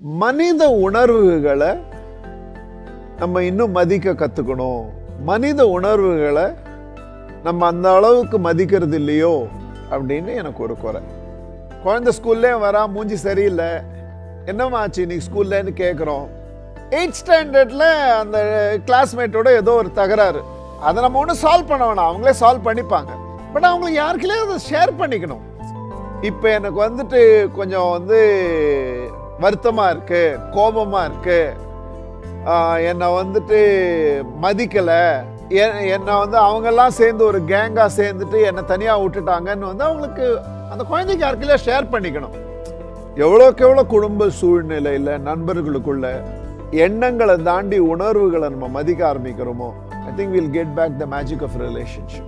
மனித உணர்வுகளை நம்ம இன்னும் மதிக்க கற்றுக்கணும். மனித உணர்வுகளை நம்ம அந்த அளவுக்கு மதிக்கிறது இல்லையோ அப்படின்னு எனக்கு ஒரு குறை. குழந்தை ஸ்கூல்லே வரா, மூஞ்சி சரியில்லை, என்னம்மா ஆச்சு இன்னைக்கு ஸ்கூல்லன்னு கேட்குறோம். 8th ஸ்டாண்டர்டில் அந்த கிளாஸ்மேட்டோட ஏதோ ஒரு தகராறு, அதை நம்ம ஒன்றும் சால்வ் பண்ண வேணாம், அவங்களே சால்வ் பண்ணிப்பாங்க. பட் அவங்களுக்கு யாருக்குள்ளே அதை ஷேர் பண்ணிக்கணும். இப்போ எனக்கு கொஞ்சம் வருத்தமாக இருக்கு, கோபமாக இருக்கு, என்னை மதிக்கலை, என்னை அவங்கெல்லாம் சேர்ந்து ஒரு கேங்காக சேர்ந்துட்டு என்னை தனியாக விட்டுட்டாங்கன்னு அவங்களுக்கு அந்த குழந்தைக்கு யாருக்குள்ளே ஷேர் பண்ணிக்கணும். எவ்வளோக்கு எவ்வளோ குடும்ப சூழ்நிலையில் நண்பர்களுக்குள்ள எண்ணங்களை தாண்டி உணர்வுகளை நம்ம மதிக்க ஆரம்பிக்கிறோமோ, I think we'll get back the magic of relationship.